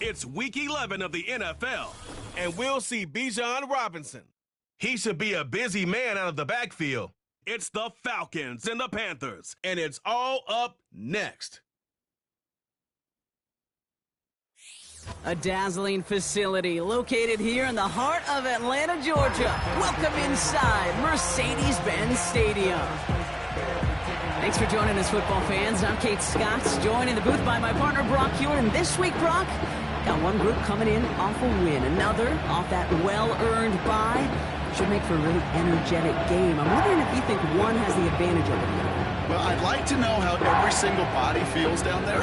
It's Week 11 of the NFL, and we'll see Bijan Robinson. He should be a busy man out of the backfield. It's the Falcons and the Panthers, and it's all up next. A dazzling facility located here in the heart of Atlanta, Georgia. Welcome inside Mercedes-Benz Stadium. Thanks for joining us, football fans. I'm Kate Scotts, joined in the booth by my partner, Brock Hewitt. And this week, Brock, got one group coming in off a win, another off that well-earned bye. Should make for a really energetic game. I'm wondering if you think one has the advantage over the other. Well, I'd like to know how every single body feels down there,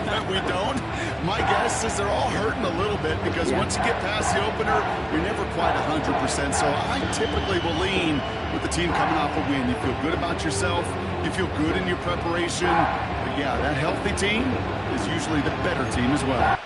but we don't. My guess is they're all hurting a little bit because once you get past the opener, you're never quite 100%. So I typically will lean with the team coming off a win. You feel good about yourself. You feel good in your preparation. But yeah, that healthy team is usually the better team as well.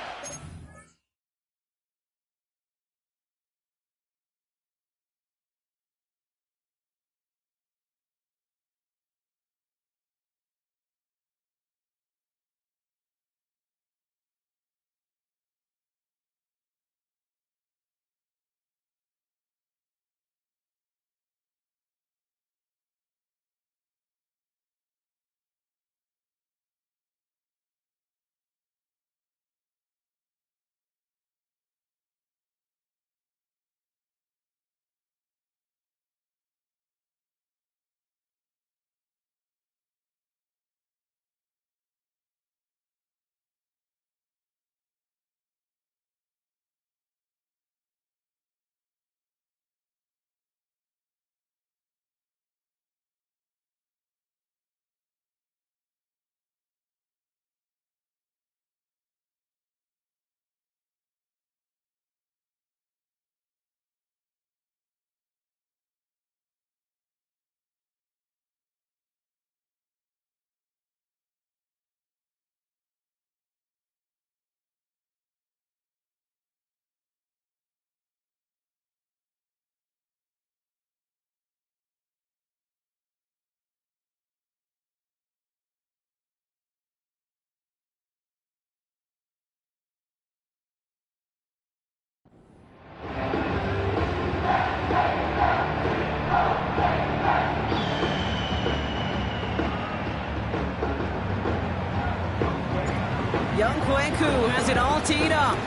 Young Kwaku has it all teed up.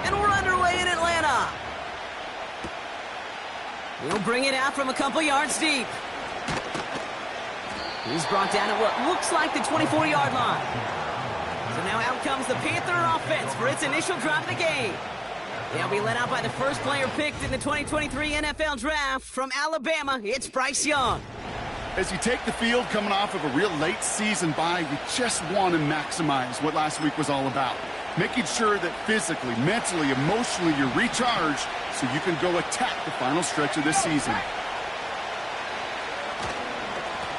And we're underway in Atlanta. He'll bring it out from a couple yards deep. He's brought down at what looks like the 24-yard line. So now out comes the Panther offense for its initial drive of the game. They'll be led out by the first player picked in the 2023 NFL Draft from Alabama. It's Bryce Young. As you take the field coming off of a real late season bye, you just want to maximize what last week was all about. Making sure that physically, mentally, emotionally you're recharged so you can go attack the final stretch of this season.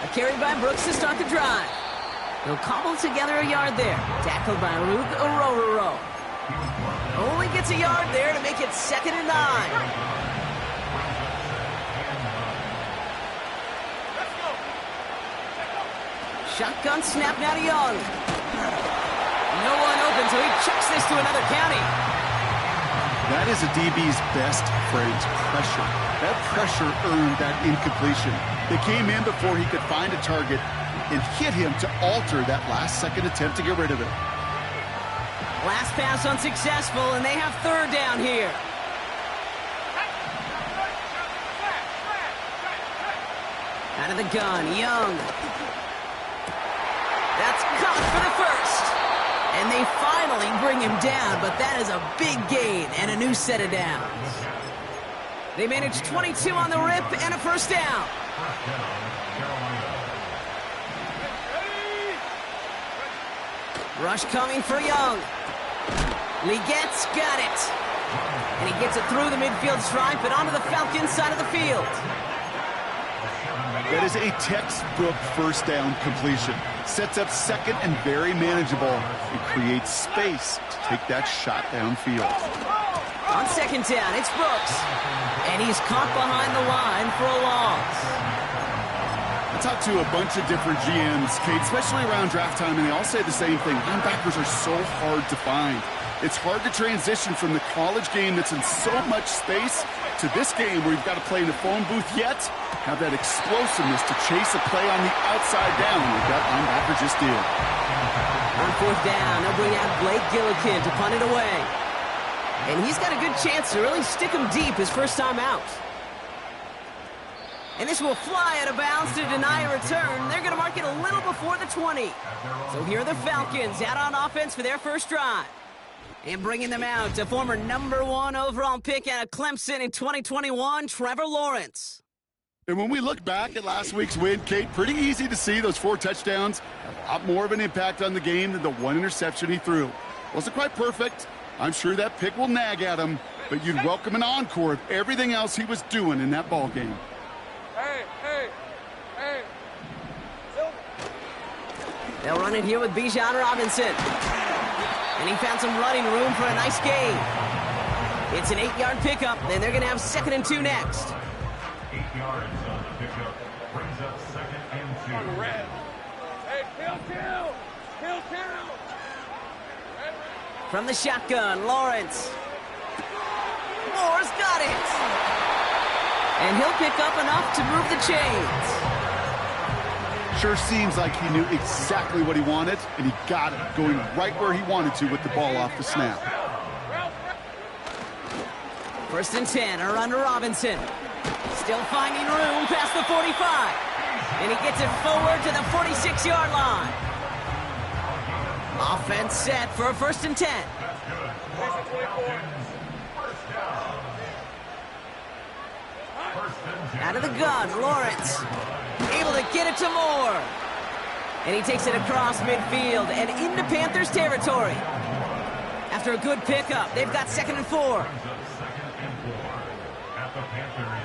A carry by Brooks to start the drive. He'll cobble together a yard there. Tackled by Luke Orororo. Only gets a yard there to make it 2nd and 9. Shotgun snap now to Young. No one open, so he chucks this to another county. That is a DB's best phrase, pressure. That pressure earned that incompletion. They came in before he could find a target and hit him to alter that last-second attempt to get rid of it. Last pass unsuccessful, and they have 3rd down here. Out of the gun, Young. That's caught for the first. And they finally bring him down, but that is a big gain and a new set of downs. They managed 22 on the rip and a 1st down. Rush coming for Young. Legette's got it. And he gets it through the midfield stripe and onto the Falcons side of the field. That is a textbook 1st down completion. Sets up 2nd and very manageable. It creates space to take that shot downfield. On 2nd down, it's Brooks. And he's caught behind the line for a loss. talked to a bunch of different GMs, Kate, especially around draft time, and they all say the same thing. Linebackers are so hard to find. It's hard to transition from the college game that's in so much space to this game where you've got to play in a phone booth, yet have that explosiveness to chase a play on the outside down like that linebacker just did. On fourth down, they'll bring out Blake Gillikin to punt it away. And he's got a good chance to really stick him deep his first time out. And this will fly out of bounds to deny a return. They're going to mark it a little before the 20. So here are the Falcons out on offense for their first drive. And bringing them out, a former #1 overall pick out of Clemson in 2021, Trevor Lawrence. And when we look back at last week's win, Kate, pretty easy to see those 4 touchdowns have a lot more of an impact on the game than the 1 interception he threw. Wasn't quite perfect. I'm sure that pick will nag at him, but you'd welcome an encore of everything else he was doing in that ball game. Hey. They'll run it here with Bijan Robinson. And he found some running room for a nice gain. It's an 8-yard pickup, and they're going to have 2nd and 2 next. 8 yards on the pickup. Brings up 2nd and 2. Hey, kill. From the shotgun, Lawrence. Moore's got it. And he'll pick up enough to move the chains. Sure seems like he knew exactly what he wanted, and he got it, going right where he wanted to with the ball off the snap. 1st and 10, a run to Robinson. Still finding room past the 45. And he gets it forward to the 46-yard line. Offense set for a 1st and 10. Out of the gun, Lawrence. Able to get it to Moore. And he takes it across midfield and into Panthers territory. After a good pickup, they've got 2nd and 4.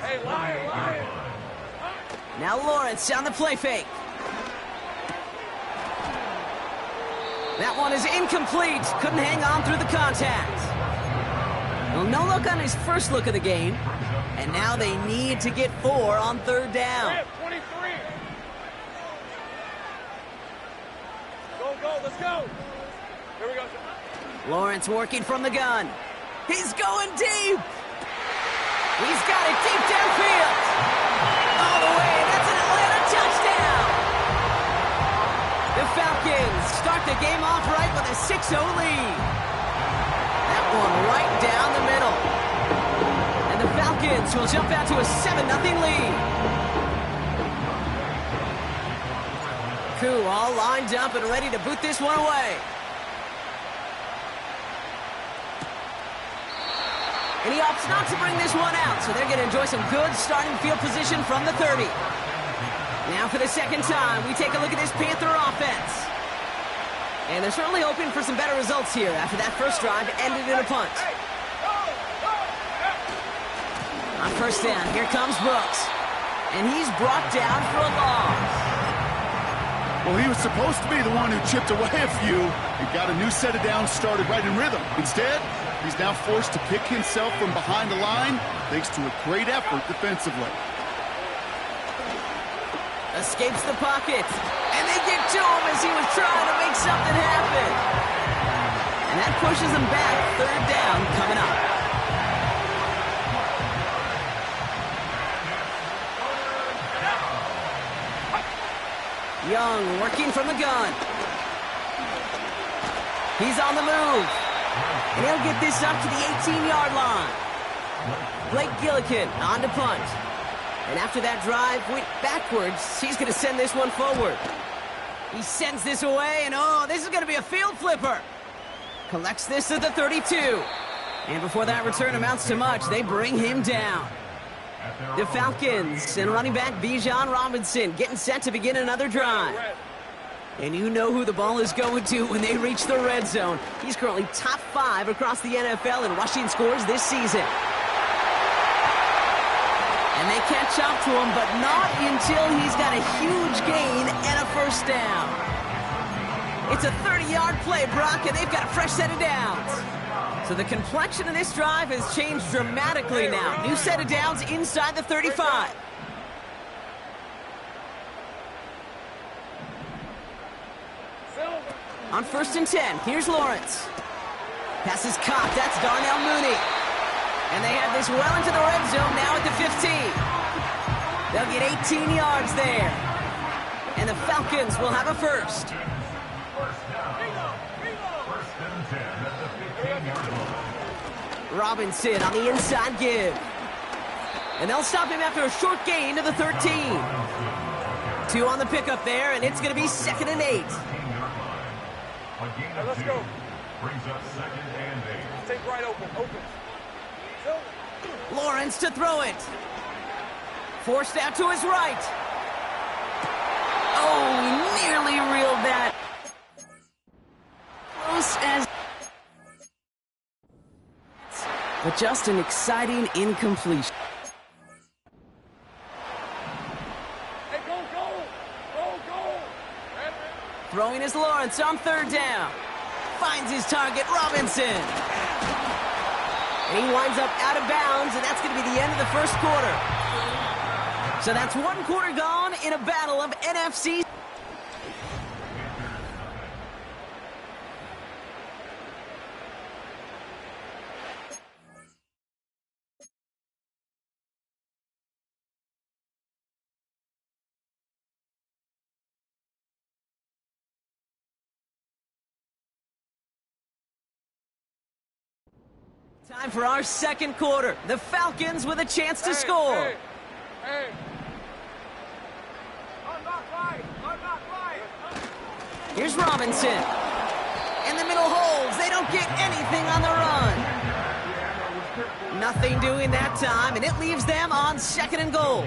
Hey, Lion. Now Lawrence on the play fake. That one is incomplete. Couldn't hang on through the contact. Well, no look on his first look of the game. And now they need to get 4 on 3rd down. 23. Go, let's go. Here we go. Lawrence working from the gun. He's going deep. He's got it deep downfield. All the way. That's an Atlanta touchdown. The Falcons start the game off right with a 6-0 lead. That one right down the middle. And the Falcons will jump out to a 7-0 lead. Koo all lined up and ready to boot this one away. And he opts not to bring this one out, so they're going to enjoy some good starting field position from the 30. Now for the 2nd time, we take a look at this Panther offense. And they're certainly hoping for some better results here after that first drive ended in a punt. On 1st down, here comes Brooks. And he's brought down for a loss. Well, he was supposed to be the one who chipped away a few and got a new set of downs started right in rhythm. Instead, he's now forced to pick himself from behind the line thanks to a great effort defensively. Escapes the pocket. And they get to him as he was trying to make something happen. And that pushes him back. 3rd down coming up. Young working from the gun. He's on the move. And he'll get this up to the 18-yard line. Blake Gillikin on to punt. And after that drive went backwards, he's going to send this one forward. He sends this away, and this is going to be a field flipper. Collects this at the 32. And before that return amounts to much, they bring him down. The Falcons and running back Bijan Robinson getting set to begin another drive. And you know who the ball is going to when they reach the red zone. He's currently top 5 across the NFL in rushing scores this season. And they catch up to him, but not until he's got a huge gain and a 1st down. It's a 30-yard play, Brock, and they've got a fresh set of downs. So the complexion of this drive has changed dramatically now. New set of downs inside the 35. On 1st and 10, here's Lawrence. Pass is caught, that's Darnell Mooney. And they have this well into the red zone now at the 15. They'll get 18 yards there. And the Falcons will have a first. Robinson on the inside give. And they'll stop him after a short gain to the 13. 2 on the pickup there, and it's going to be 2nd and 8. Let's go. Brings up 2nd and 8. Take right open. Lawrence to throw it. Forced out to his right. Oh, nearly reeled that. Close as... But just an exciting incompletion. Hey, go. Throwing is Lawrence on 3rd down. Finds his target, Robinson. And he winds up out of bounds, and that's going to be the end of the first quarter. So that's 1 quarter gone in a battle of NFC. Time for our 2nd quarter. The Falcons with a chance to score. Hey. I'm not right. Here's Robinson. In the middle holds. They don't get anything on the run. Nothing doing that time, and it leaves them on 2nd and goal.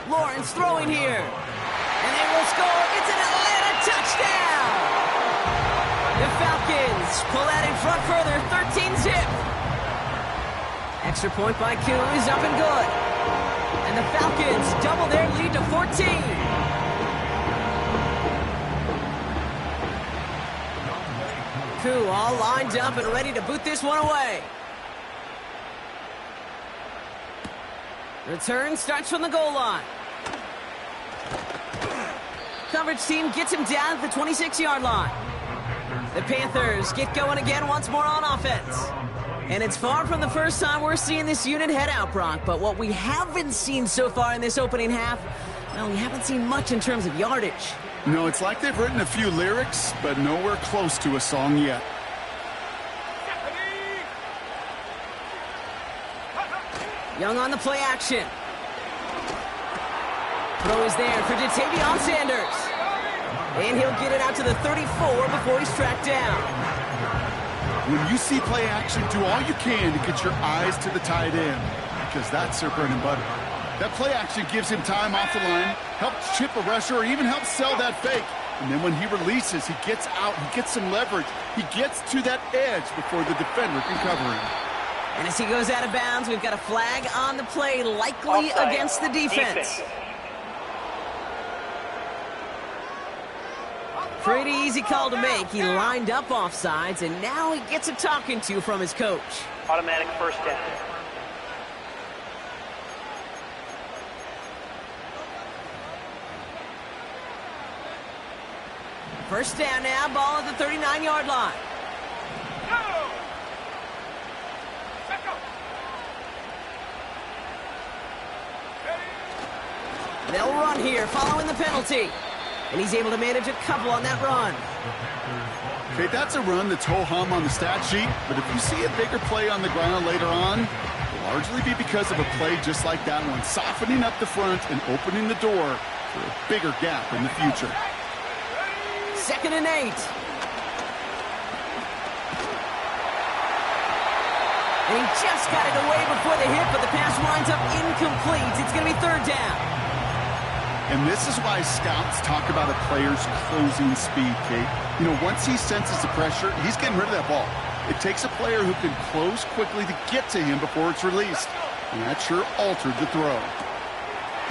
Lawrence throwing here. And they will score. It's an Atlanta touchdown. The Falcons pull that in front further, 13-zip. Extra point by Koo is up and good. And the Falcons double their lead to 14. Koo all lined up and ready to boot this one away. Return starts from the goal line. Coverage team gets him down at the 26-yard line. The Panthers get going again once more on offense. And it's far from the first time we're seeing this unit head out, Brock. But what we haven't seen so far in this opening half, well, we haven't seen much in terms of yardage. No, it's like they've written a few lyrics, but nowhere close to a song yet. Young on the play action. Throw is there for Jatavion Sanders. And he'll get it out to the 34 before he's tracked down. When you see play action, do all you can to get your eyes to the tight end, because that's their bread and butter. That play action gives him time off the line, helps chip a rusher, or even helps sell that fake. And then when he releases, he gets out, he gets some leverage. He gets to that edge before the defender can cover him. And as he goes out of bounds, we've got a flag on the play, likely Offside. against the defense. Pretty easy call to make. He lined up offsides, and now he gets a talking to from his coach. Automatic first down. First down now, ball at the 39-yard line. They'll run here, following the penalty. And he's able to manage a couple on that run. Okay, that's a run that's ho-hum on the stat sheet, but if you see a bigger play on the ground later on, it'll largely be because of a play just like that one, softening up the front and opening the door for a bigger gap in the future. 2nd and 8. And he just got it away before the hit, but the pass winds up incomplete. It's going to be 3rd down. And this is why scouts talk about a player's closing speed, Kate. You know, once he senses the pressure, he's getting rid of that ball. It takes a player who can close quickly to get to him before it's released. And that sure altered the throw.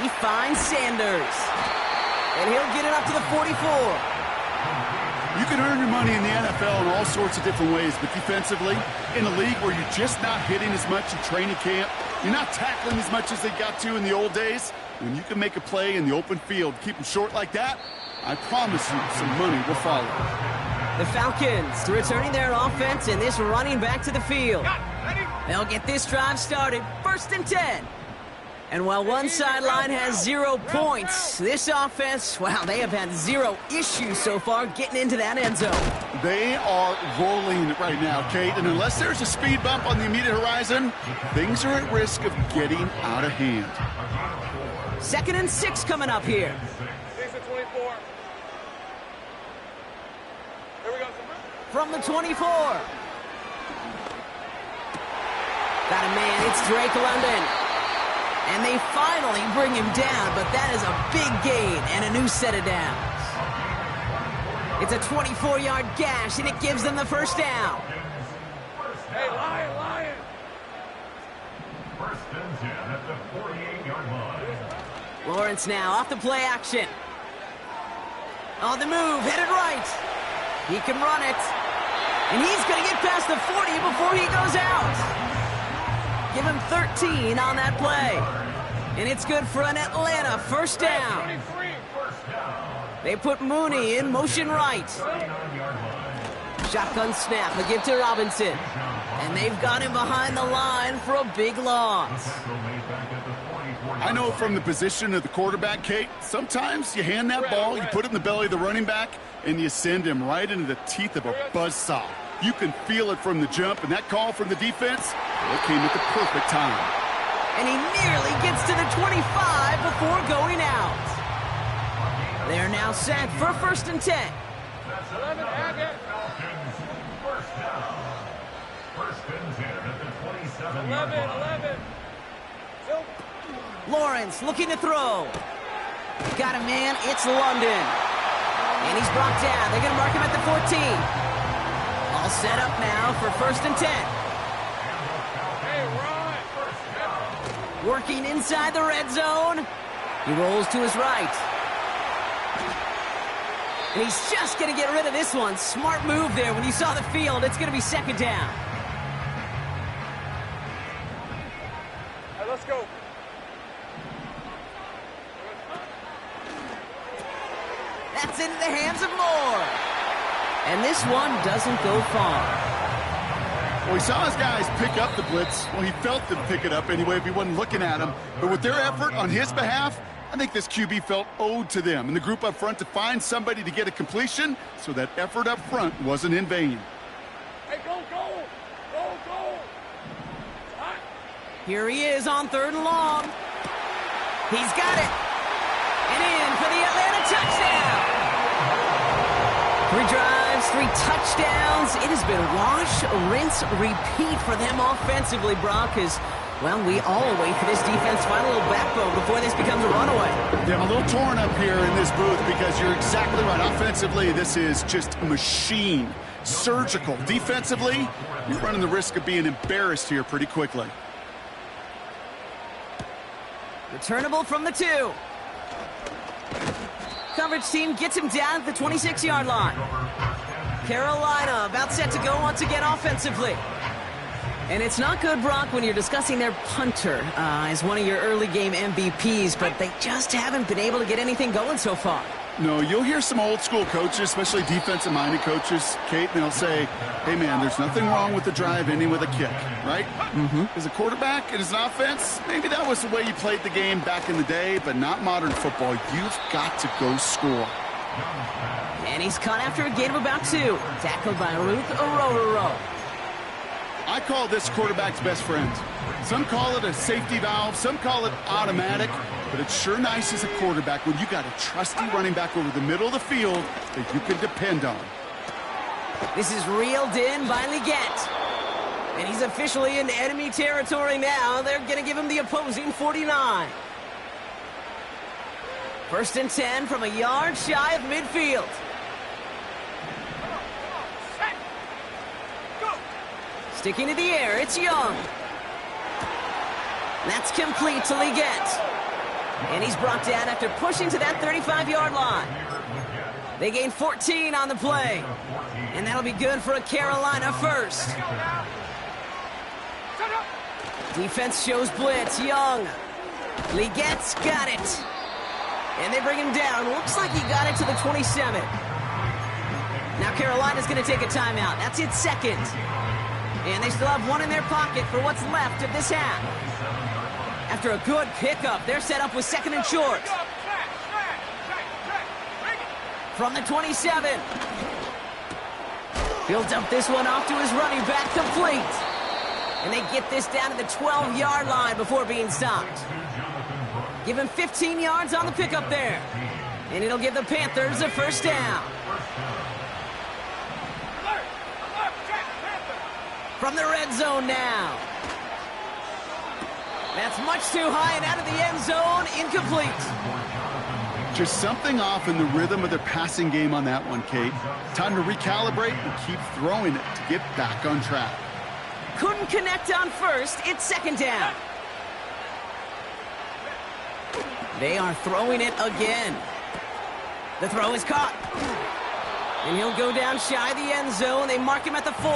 He finds Sanders. And he'll get it up to the 44. You can earn your money in the NFL in all sorts of different ways, but defensively, in a league where you're just not hitting as much in training camp, you're not tackling as much as they got to in the old days, when you can make a play in the open field, keep them short like that, I promise you some money will follow. The Falcons returning their offense and this running back to the field. They'll get this drive started. 1st and 10. And while one sideline has 0 points, this offense, wow, they have had 0 issues so far getting into that end zone. They are rolling right now, Kate, and unless there's a speed bump on the immediate horizon, things are at risk of getting out of hand. 2nd and 6 coming up here. 24. Here we go. From the 24. Got a man, it's Drake London. And they finally bring him down, but that is a big gain and a new set of downs. It's a 24-yard gash, and it gives them the 1st down. Hey, Lion! 1st and 10 at the 48-yard line. Lawrence now off the play action. On the move, headed right. He can run it. And he's going to get past the 40 before he goes out. Give him 13 on that play. And it's good for an Atlanta 1st down. They put Mooney in motion right. Shotgun snap, a give to Robinson. And they've got him behind the line for a big loss. I know from the position of the quarterback, Kate, sometimes you hand that ball, you put it in the belly of the running back, and you send him right into the teeth of a buzzsaw. You can feel it from the jump, and that call from the defense, it came at the perfect time. And he nearly gets to the 25 before going out. They're now set for 1st and 10. 11, Haggett. 1st and 10 at the 27-yard 11. Lawrence looking to throw. Got a man, it's London. And he's brought down. They're going to mark him at the 14. All set up now for 1st and 10. Hey, Ron. Working inside the red zone. He rolls to his right. And he's just going to get rid of this one. Smart move there. When you saw the field, it's going to be 2nd down. Hey, let's go. That's into the hands of Moore. And this one doesn't go far. Well, he saw his guys pick up the blitz. Well, he felt them pick it up anyway if he wasn't looking at him. But with their effort on his behalf, I think this QB felt owed to them and the group up front to find somebody to get a completion, so that effort up front wasn't in vain. Hey, go. Hot. Here he is on 3rd and long. He's got it. And in for the Atlanta touchdown. 3 drives, 3 touchdowns. It has been wash, rinse, repeat for them offensively, Brock, as, well, we all wait for this defense to find a little backbone before this becomes a runaway. Yeah, I'm a little torn up here in this booth because you're exactly right. Offensively, this is just a machine. Surgical. Defensively, you're running the risk of being embarrassed here pretty quickly. Returnable from the 2. Coverage team gets him down at the 26-yard line. Carolina about set to go once again offensively. And it's not good, Brock, when you're discussing their punter as one of your early game MVPs, but they just haven't been able to get anything going so far. No, you'll hear some old school coaches, especially defensive-minded coaches, Kate, and they'll say, hey, man, there's nothing wrong with the drive ending with a kick, right? As a quarterback and as an offense, maybe that was the way you played the game back in the day, but not modern football. You've got to go score. And he's caught after a gain of about 2. Tackled by Ruth Orororo. I call this quarterback's best friend. Some call it a safety valve, some call it automatic, but it's sure nice as a quarterback when you got a trusty running back over the middle of the field that you can depend on. This is reeled in by Leggett. And he's officially in enemy territory now. They're going to give him the opposing 49. 1st and 10 from a yard shy of midfield. Sticking to the air, it's Young. That's complete to Leggett. And he's brought down after pushing to that 35-yard line. They gain 14 on the play. And that'll be good for a Carolina 1st. Defense shows blitz. Young. Leggett's got it. And they bring him down. Looks like he got it to the 27. Now Carolina's going to take a timeout. That's its second. And they still have one in their pocket for what's left of this half. After a good pickup, they're set up with second and short. From the 27. He'll dump this one off to his running back, complete. And they get this down to the 12-yard line before being stopped. Give him 15 yards on the pickup there. And it'll give the Panthers a first down. From the red zone now. That's much too high and out of the end zone, incomplete. Just something off in the rhythm of their passing game on that one, Kate. Time to recalibrate and keep throwing it to get back on track. Couldn't connect on first. It's second down. They are throwing it again. The throw is caught. And he'll go down shy of the end zone. They mark him at the 4.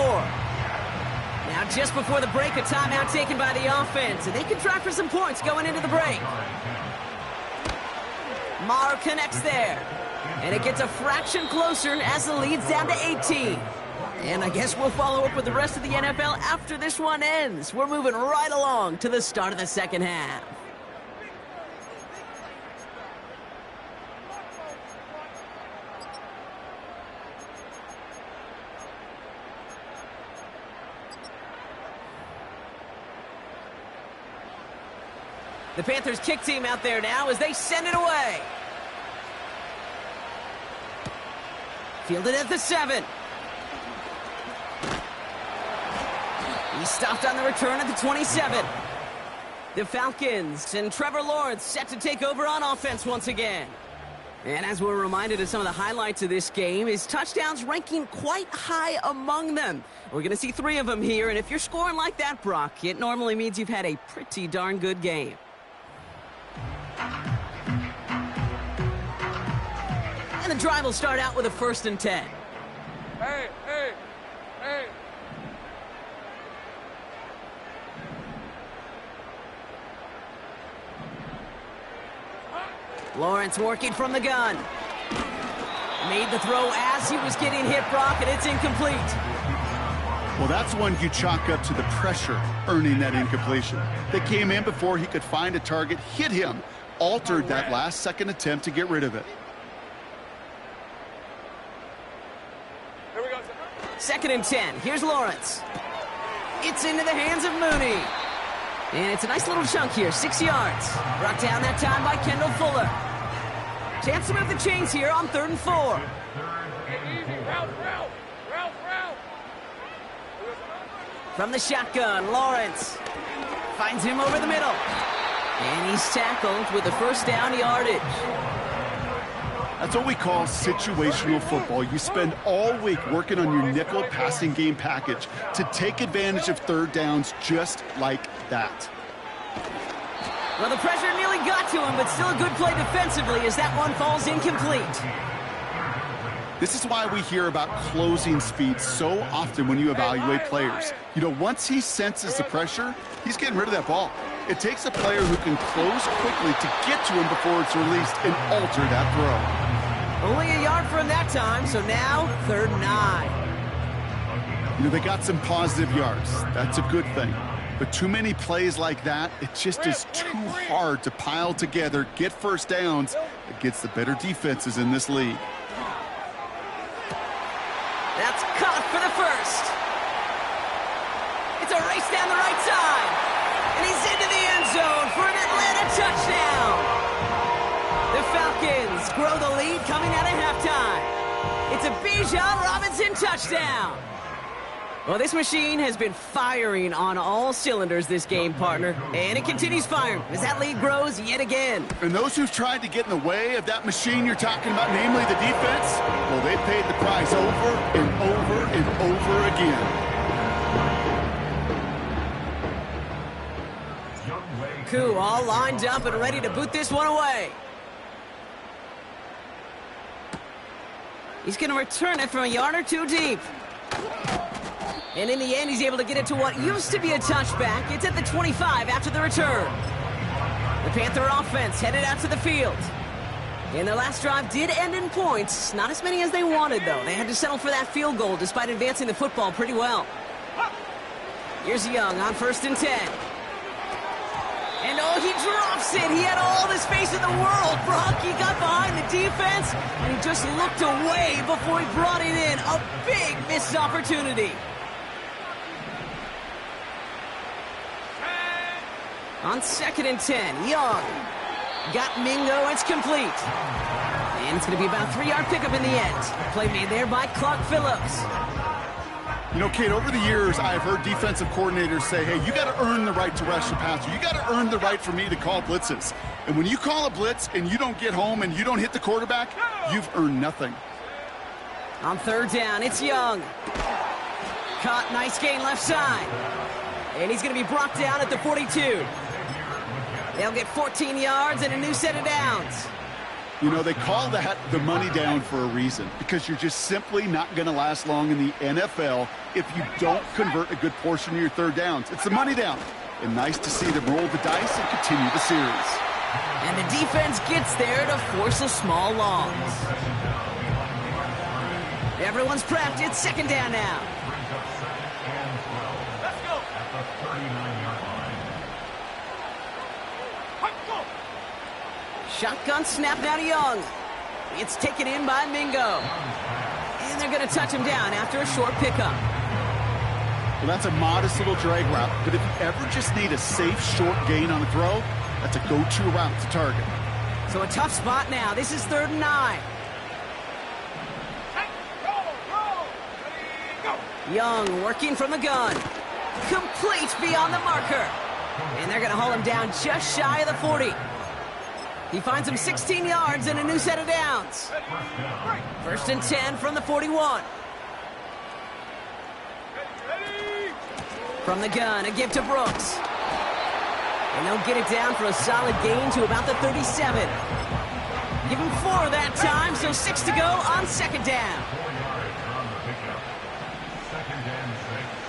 Now just before the break, a timeout taken by the offense. And they can try for some points going into the break. Maher connects there. And it gets a fraction closer as the lead's down to 18. And I guess we'll follow up with the rest of the NFL after this one ends. We're moving right along to the start of the second half. The Panthers kick team out there now as they send it away. Fielded at the 7. He's stopped on the return at the 27. The Falcons and Trevor Lawrence set to take over on offense once again. And as we're reminded of some of the highlights of this game, his touchdowns ranking quite high among them. We're going to see 3 of them here, and if you're scoring like that, Brock, it normally means you've had a pretty darn good game. And the drive will start out with a 1st and 10. Hey. Lawrence working from the gun. Made the throw as he was getting hit, Brock, and it's incomplete. Well, that's one you chalk up to the pressure earning that incompletion. They came in before he could find a target, hit him, altered that last-second attempt to get rid of it. Here we go. 2nd and 10. Here's Lawrence. It's into the hands of Mooney. And it's a nice little chunk here, 6 yards. Brought down that time by Kendall Fuller. Chance to move the chains here on 3rd and 4. Hey, easy. Route. From the shotgun, Lawrence finds him over the middle. And he's tackled with the first down yardage. That's what we call situational football. You spend all week working on your nickel passing game package to take advantage of 3rd downs just like that. Well, the pressure nearly got to him, but still a good play defensively as that one falls incomplete. This is why we hear about closing speed so often when you evaluate players. You know, once he senses the pressure, he's getting rid of that ball. It takes a player who can close quickly to get to him before it's released and alter that throw. Only a yard for him that time, so now 3rd and 9. You know, they got some positive yards. That's a good thing. But too many plays like that, it just is too hard to pile together, get 1st downs against the better defenses in this league. That's caught for the 1st. It's a race down the right side. And he's into the end zone for an Atlanta touchdown. The Falcons grow the lead coming out of halftime. It's a Bijan Robinson touchdown. Well, this machine has been firing on all cylinders this game, partner. And it continues firing as that lead grows yet again. And those who've tried to get in the way of that machine you're talking about, namely the defense, well, they paid the price over and over and over again. Koo all lined up and ready to boot this one away. He's going to return it from a yard or 2 deep. And in the end, he's able to get it to what used to be a touchback. It's at the 25 after the return. The Panther offense headed out to the field. And their last drive did end in points. Not as many as they wanted, though. They had to settle for that field goal despite advancing the football pretty well. Here's Young on 1st and 10. And oh, he drops it. He had all the space in the world. Brock, he got behind the defense, and he just looked away before he brought it in. A big missed opportunity. On 2nd and 10, Young got Mingo. It's complete. And it's going to be about a 3-yard pickup in the end. Play made there by Clark Phillips. You know, Kate, over the years, I've heard defensive coordinators say, hey, you got to earn the right to rush the passer. You got to earn the right for me to call blitzes. And when you call a blitz and you don't get home and you don't hit the quarterback, you've earned nothing. On 3rd down, it's Young. Caught, nice gain left side. And he's going to be brought down at the 42. They'll get 14 yards and a new set of downs. You know, they call that the money down for a reason, because you're just simply not going to last long in the NFL if you don't convert a good portion of your 3rd downs. It's the money down. And nice to see them roll the dice and continue the series. And the defense gets there to force a small loss. Everyone's prepped. It's 2nd down now. Let's go. At the 39-yard line. Shotgun snap now to Young. It's taken in by Mingo. And they're going to touch him down after a short pickup. Well, that's a modest little drag route, but if you ever just need a safe, short gain on a throw, that's a go-to route to target. So a tough spot now. This is 3rd and 9. Young working from the gun. Complete beyond the marker. And they're going to haul him down just shy of the 40. He finds him 16 yards and a new set of downs. 1st and 10 from the 41. From the gun, a give to Brooks. And they'll get it down for a solid gain to about the 37. Give him 4 that time, so 6 to go on 2nd down. 4 yards on the pickup. 2nd and 6.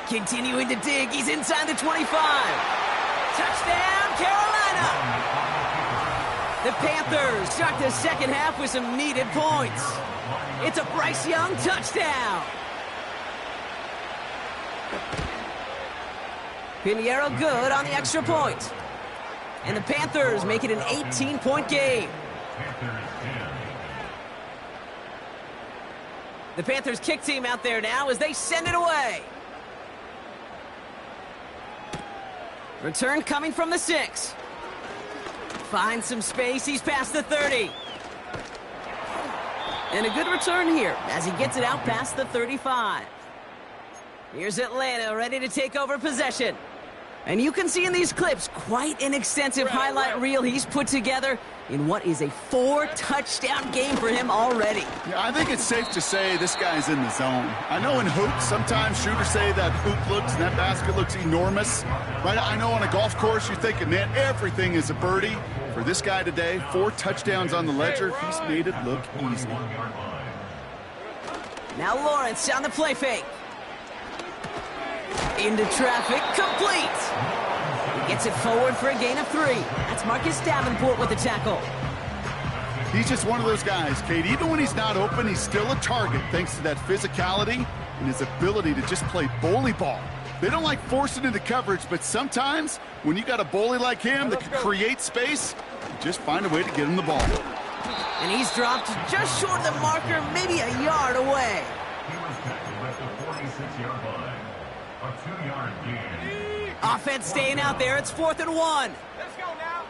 Continuing to dig, he's inside the 25. Touchdown, Carolina! The Panthers start the 2nd half with some needed points. It's a Bryce Young touchdown. Pinheiro good on the extra point. And the Panthers make it an 18-point game. The Panthers kick team out there now as they send it away. Return coming from the 6. Finds some space. He's past the 30. And a good return here as he gets it out past the 35. Here's Atlanta ready to take over possession. And you can see in these clips quite an extensive highlight reel he's put together in what is a 4-touchdown game for him already. Yeah, I think it's safe to say this guy's in the zone. I know in hoops, sometimes shooters say that hoop looks and that basket looks enormous. Right? I know on a golf course you're thinking, man, everything is a birdie. For this guy today, 4 touchdowns on the ledger, he's made it look easy. Now Lawrence on the play fake. Into traffic, complete. He gets it forward for a gain of 3. That's Marcus Davenport with the tackle. He's just one of those guys, Kate. Even when he's not open, he's still a target thanks to that physicality and his ability to just play bully ball. They don't like forcing into coverage, but sometimes when you got a bully like him that can create space, you just find a way to get him the ball. And he's dropped just short of the marker, maybe a yard away. He was tackled at the 46-yard line. A 2-yard gain. Offense staying out there. It's 4th and 1. Let's go now.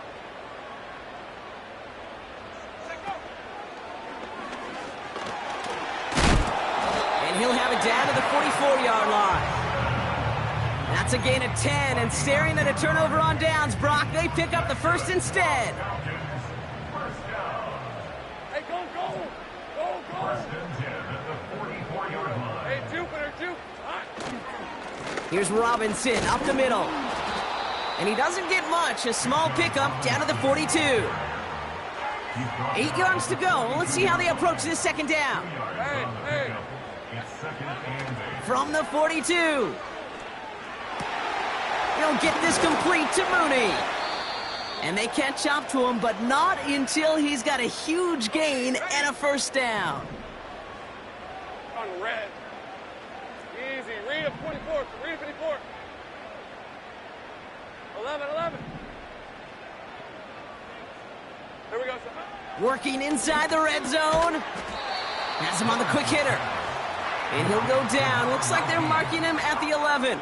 Let's go. And he'll have it down to the 44-yard line. That's a gain of 10, and staring at a turnover on downs, Brock, they pick up the 1st instead. Hey, go, go. Go, go. 1st and 10 at the 44-yard line. Hey, Jupiter, Jupiter. Here's Robinson up the middle. And he doesn't get much. A small pickup down to the 42. 8 yards to go. Let's see how they approach this 2nd down. Hey, hey. It's 2nd and 8. From the 42. he'll get this complete to Mooney. And they catch up to him, but not until he's got a huge gain and a first down. On red. Easy. Read of 24. Read of 54. 11. Here we go. Working inside the red zone. Has him on the quick hitter. And he'll go down. Looks like they're marking him at the 11.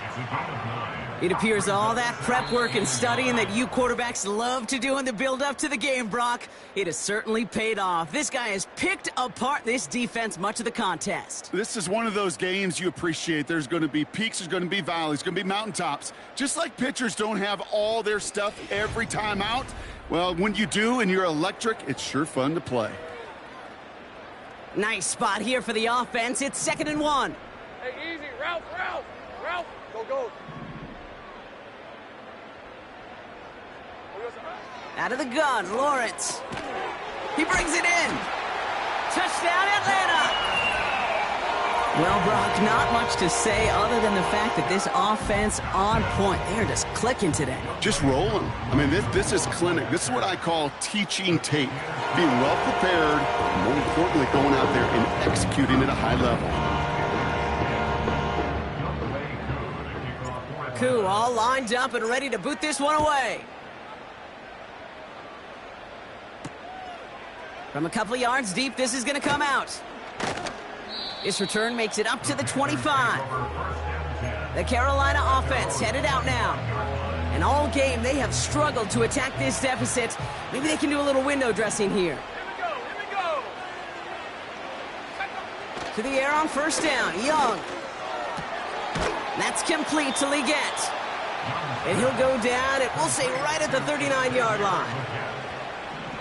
It appears all that prep work and studying that you quarterbacks love to do in the build-up to the game, Brock, it has certainly paid off. This guy has picked apart this defense much of the contest. This is one of those games you appreciate. There's going to be peaks, there's going to be valleys, there's going to be mountaintops. Just like pitchers don't have all their stuff every time out, well, when you do and you're electric, it's sure fun to play. Nice spot here for the offense. It's 2nd and 1. Hey, easy. Ralph. Go. Out of the gun, Lawrence. He brings it in. Touchdown, Atlanta. Well, Brock, not much to say other than the fact that this offense on point. They're just clicking today. Just rolling. I mean, this is clinic. This is what I call teaching tape. Being well prepared, and more importantly, going out there and executing at a high level. Koo all lined up and ready to boot this one away. From a couple of yards deep, this is going to come out. This return makes it up to the 25. The Carolina offense headed out now. And all game, they have struggled to attack this deficit. Maybe they can do a little window dressing here. Here we go. To the air on first down, Young. That's complete to Leggett. And he'll go down, and we'll say right at the 39-yard line.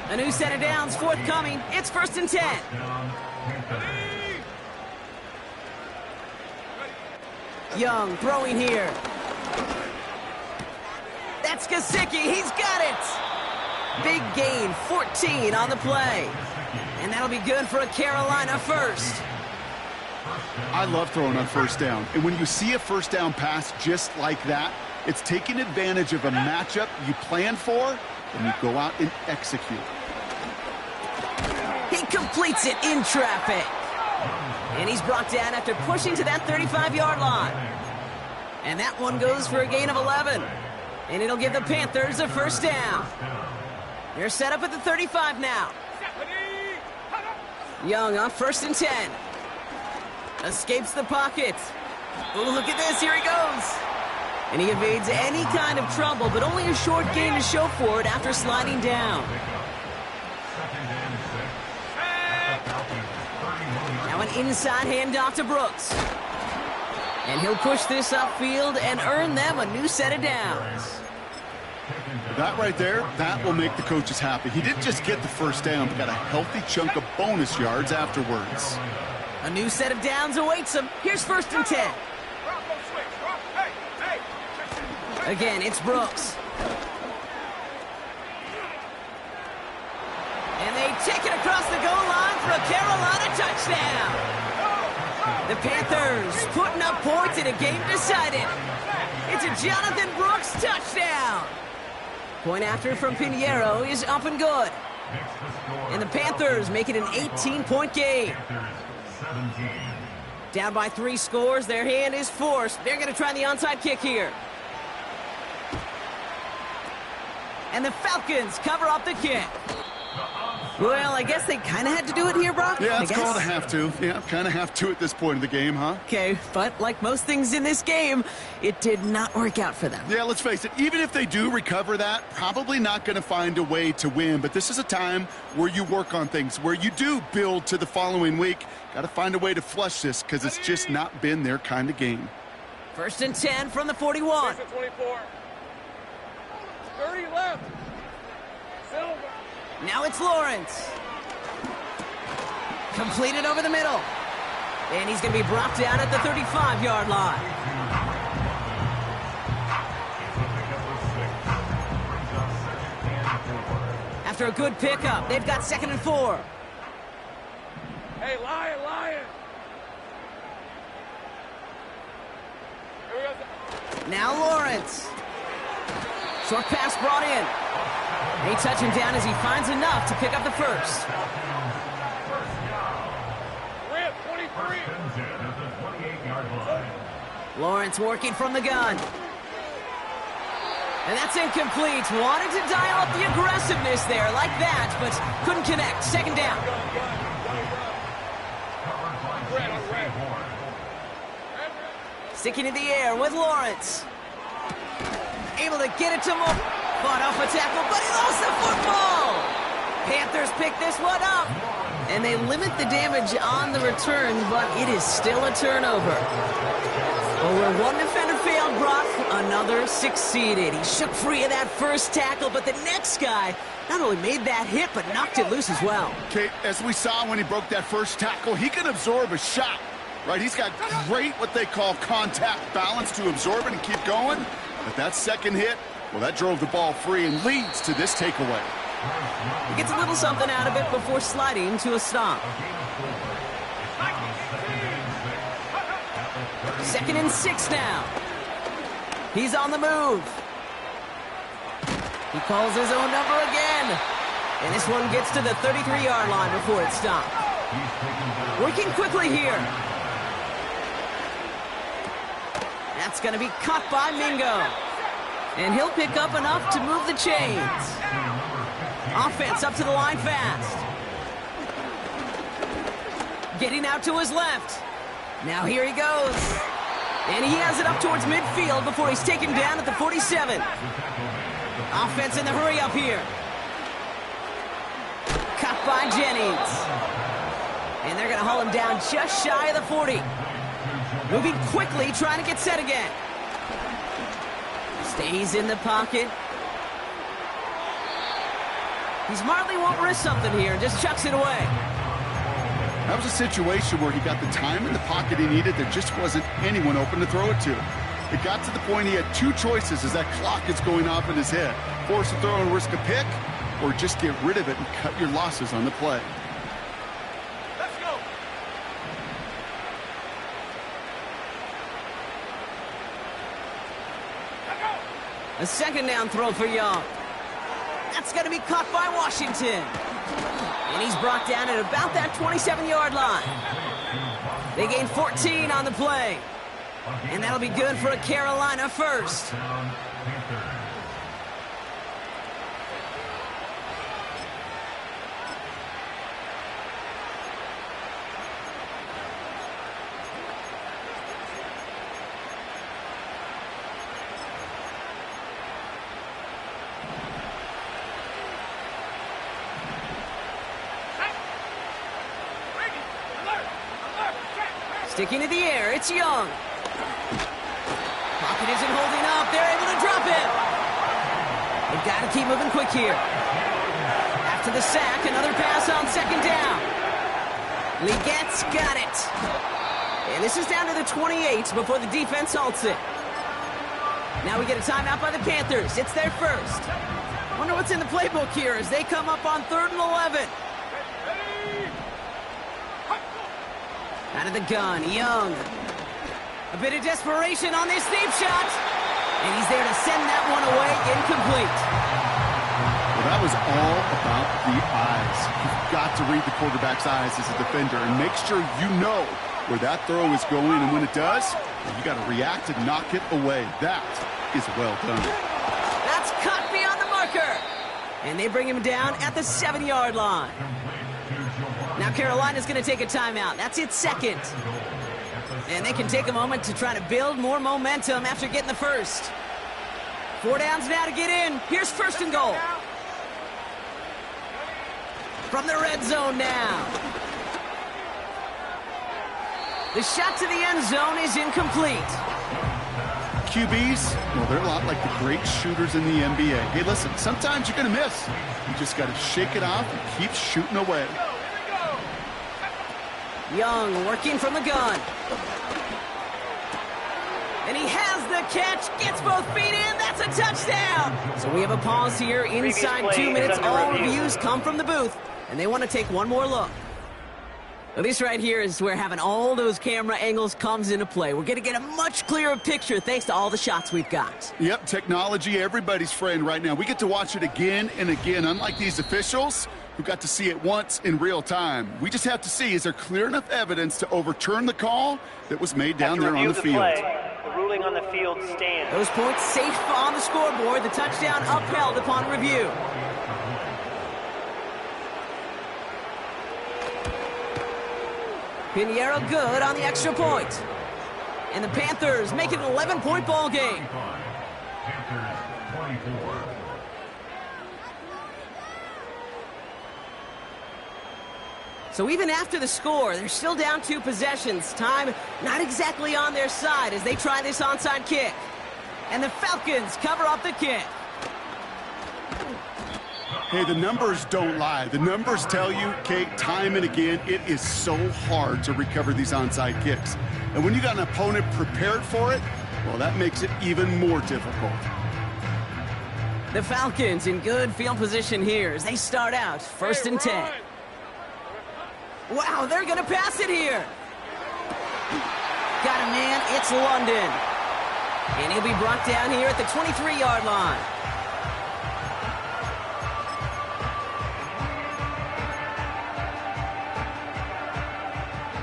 A new set of downs forthcoming. It's 1st and 10. Young throwing here. That's Gesicki. He's got it. Big gain, 14 on the play. And that'll be good for a Carolina first. I love throwing on first down. And when you see a first down pass just like that, it's taking advantage of a matchup you plan for, and you go out and execute. He completes it in traffic. And he's brought down after pushing to that 35-yard line. And that one goes for a gain of 11. And it'll give the Panthers a first down. They're set up at the 35 now. Young on 1st and 10. Escapes the pocket. Oh, look at this. Here he goes. And he evades any kind of trouble, but only a short gain to show for it after sliding down. Now an inside handoff to Brooks. And he'll push this upfield and earn them a new set of downs. That right there, that will make the coaches happy. He didn't just get the first down, but got a healthy chunk of bonus yards afterwards. A new set of downs awaits him. Here's 1st and 10. Again, it's Brooks. And they take it across the goal line for a Carolina touchdown. The Panthers putting up points in a game decided. It's a Jonathan Brooks touchdown. Point after from Pinheiro is up and good. And the Panthers make it an 18-point game. Down by 3 scores, their hand is forced. They're going to try the onside kick here. And the Falcons cover up the kick. Well, I guess they kind of had to do it here, Brock. Yeah, it's called a have to. Yeah, kind of have to at this point in the game, huh? Okay, but like most things in this game, it did not work out for them. Yeah, let's face it, even if they do recover that, probably not going to find a way to win. But this is a time where you work on things, where you do build to the following week. Got to find a way to flush this because it's just not been their kind of game. 1st and 10 from the 41. 24. 30 left. Silver. Now it's Lawrence. Completed over the middle. And he's going to be brought down at the 35-yard line. After a good pickup, they've got 2nd and 4. Hey, Lion. Now Lawrence. Short pass brought in. They touch him down as he finds enough to pick up the first. Rip, 23. Lawrence working from the gun. And that's incomplete. Wanted to dial up the aggressiveness there like that, but couldn't connect. Second down. Sticking in the air with Lawrence. Able to get it to Mo. Fought off a tackle, but he lost the football. Panthers pick this one up. And they limit the damage on the return, but it is still a turnover. Well, where one defender failed, Brock, another succeeded. He shook free of that first tackle, but the next guy not only made that hit, but knocked it loose as well. Okay, as we saw when he broke that first tackle, he can absorb a shot, right? He's got great, what they call contact balance to absorb it and keep going. But that second hit, well, that drove the ball free and leads to this takeaway. He gets a little something out of it before sliding to a stop. 2nd and 6 now. He's on the move. He calls his own number again. And this one gets to the 33-yard line before it's stopped. Working quickly here. That's going to be caught by Mingo. And he'll pick up enough to move the chains. Offense up to the line fast. Getting out to his left. Now here he goes. And he has it up towards midfield before he's taken down at the 47. Offense in the hurry up here. Caught by Jennings. And they're going to haul him down just shy of the 40. Moving quickly, trying to get set again. Stays in the pocket. He smartly won't risk something here, just chucks it away. That was a situation where he got the time in the pocket he needed. There just wasn't anyone open to throw it to. It got to the point he had two choices as that clock is going off in his head. Force a throw and risk a pick, or just get rid of it and cut your losses on the play. Let's go. A second down throw for Young. That's going to be caught by Washington. And he's brought down at about that 27-yard line. They gain 14 on the play. And that'll be good for a Carolina first. Sticking to the air, it's Young. Pocket isn't holding up. They're able to drop it. They've got to keep moving quick here. After the sack, another pass on second down. Legette's got it. And this is down to the 28 before the defense halts it. Now we get a timeout by the Panthers. It's their first. Wonder what's in the playbook here as they come up on 3rd and 11. Out of the gun, Young. A bit of desperation on this deep shot. And he's there to send that one away, incomplete. Well, that was all about the eyes. You've got to read the quarterback's eyes as a defender and make sure you know where that throw is going. And when it does, you got to react and knock it away. That is well done. That's cut beyond the marker. And they bring him down at the 7-yard line. Now Carolina's going to take a timeout. That's its second. And they can take a moment to try to build more momentum after getting the first. 4 downs now to get in. Here's 1st and goal. From the red zone now. The shot to the end zone is incomplete. QBs, well, they're a lot like the great shooters in the NBA. Hey, listen, sometimes you're going to miss. You just got to shake it off and keep shooting away. Young working from the gun. And he has the catch, gets both feet in, that's a touchdown! So we have a pause here inside 2 minutes. All reviews come from the booth, and they want to take one more look. Well, this right here is where having all those camera angles comes into play. We're going to get a much clearer picture thanks to all the shots we've got. Yep, technology, everybody's friend right now. We get to watch it again and again, unlike these officials who got to see it once in real time. We just have to see, is there clear enough evidence to overturn the call that was made down there on the field? The ruling on the field stands. Those points safe on the scoreboard. The touchdown upheld upon review. Pinheiro good on the extra point. And the Panthers make it an 11-point ball game. Panthers 24. So even after the score, they're still down 2 possessions. Time not exactly on their side as they try this onside kick. And the Falcons cover up the kick. Hey, the numbers don't lie. The numbers tell you, Kate, time and again, it is so hard to recover these onside kicks. And when you got an opponent prepared for it, well, that makes it even more difficult. The Falcons in good field position here as they start out 1st and 10. Wow, they're going to pass it here. Got a man, it's London. And he'll be brought down here at the 23-yard line.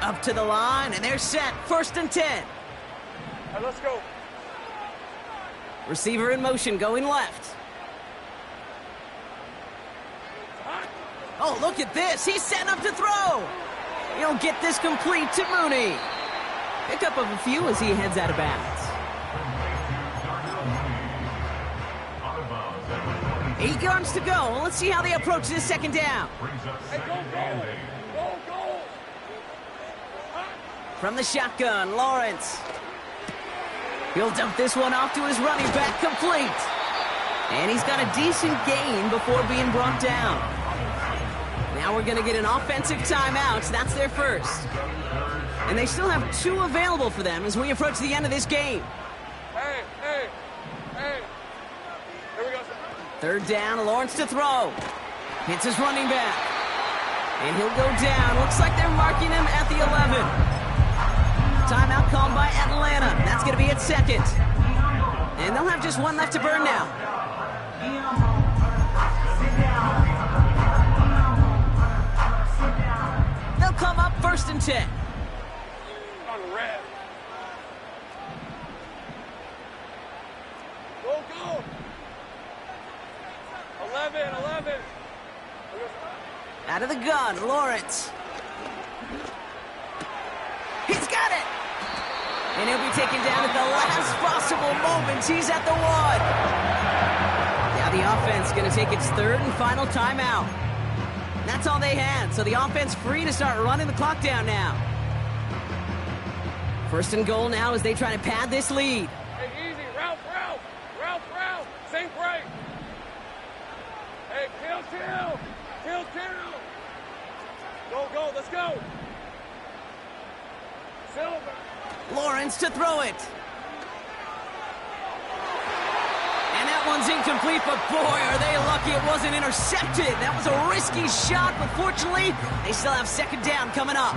Up to the line, and they're set. 1st and 10. All right, let's go. Receiver in motion, going left. Oh, look at this. He's setting up to throw. He'll get this complete to Mooney. Pick up of a few as he heads out of bounds. 8 yards to go. Let's see how they approach this 2nd down. Hey, go, go. Go, go. From the shotgun, Lawrence. He'll dump this one off to his running back, complete. And he's got a decent gain before being brought down. Now we're going to get an offensive timeout. That's their first. And they still have 2 available for them as we approach the end of this game. Hey, hey, hey. Here we go. 3rd down, Lawrence to throw. Hits his running back. And he'll go down. Looks like they're marking him at the 11. Timeout called by Atlanta. That's going to be at 2nd. And they'll have just 1 left to burn now. They'll come up 1st and 10. On red. Go, go. 11. Out of the gun, Lawrence. He's got it. And he'll be taken down at the last possible moment. He's at the 1. Now the offense going to take its 3rd and final timeout. That's all they had, so the offense free to start running the clock down now. 1st and goal now as they try to pad this lead. Hey, easy. Route. Sink right. Hey, kill. Go, let's go. Silver. Lawrence to throw it. And that one's incomplete, but boy, are they lucky it wasn't intercepted. That was a risky shot, but fortunately, they still have 2nd down coming up.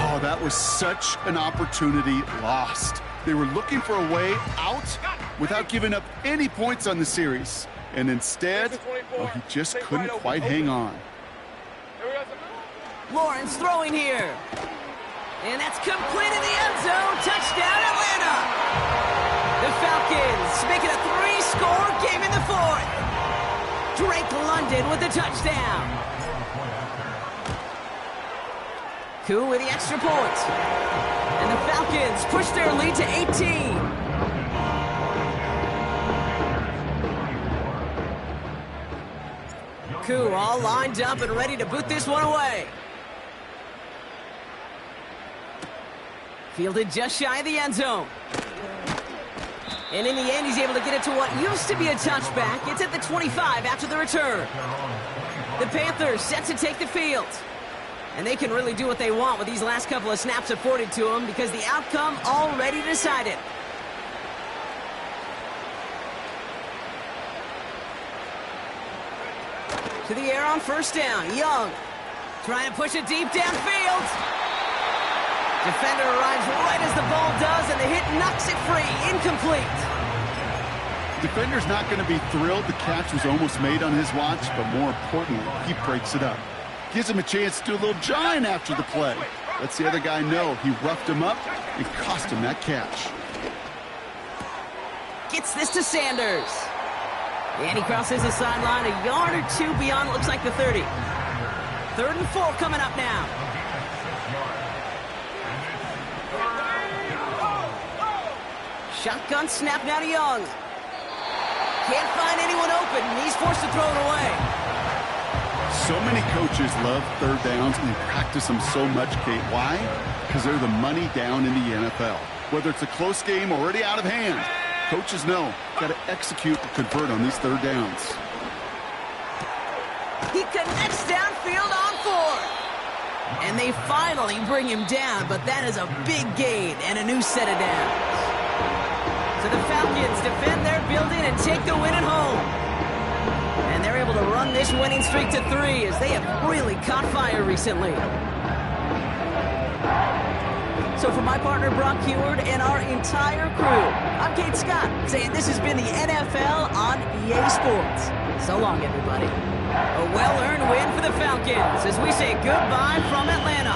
Oh, that was such an opportunity lost. They were looking for a way out without giving up any points on the series. And instead, well, he just couldn't quite hang on. Lawrence throwing here. And that's complete in the end zone. Touchdown, Atlanta. The Falcons make it a 3-score game in the 4th. Drake London with the touchdown. Koo with the extra point. And the Falcons push their lead to 18. Koo all lined up and ready to boot this one away. Fielded just shy of the end zone. And in the end, he's able to get it to what used to be a touchback. It's at the 25 after the return. The Panthers set to take the field. And they can really do what they want with these last couple of snaps afforded to them because the outcome already decided. To the air on 1st down. Young Trying to push it deep downfield. Defender arrives right as the ball does, and the hit knocks it free. Incomplete. Defender's not going to be thrilled the catch was almost made on his watch, but more importantly, he breaks it up. Gives him a chance to do a little giant after the play. Lets the other guy know he roughed him up and cost him that catch. Gets this to Sanders. And he crosses the sideline a yard or two beyond, looks like the 30. 3rd and 4 coming up now. Shotgun snap now to Young. Can't find anyone open, and he's forced to throw it away. So many coaches love third downs and practice them so much, Kate. Why? Because they're the money down in the NFL. Whether it's a close game or already out of hand, coaches know got to execute and convert on these third downs. He connects downfield on 4. And they finally bring him down, but that is a big gain and a new set of downs. So the Falcons defend their building and take the win at home. And they're able to run this winning streak to 3 as they have really caught fire recently. So for my partner Brock Heward and our entire crew, I'm Kate Scott saying this has been the NFL on EA Sports. So long, everybody. A well-earned win for the Falcons as we say goodbye from Atlanta.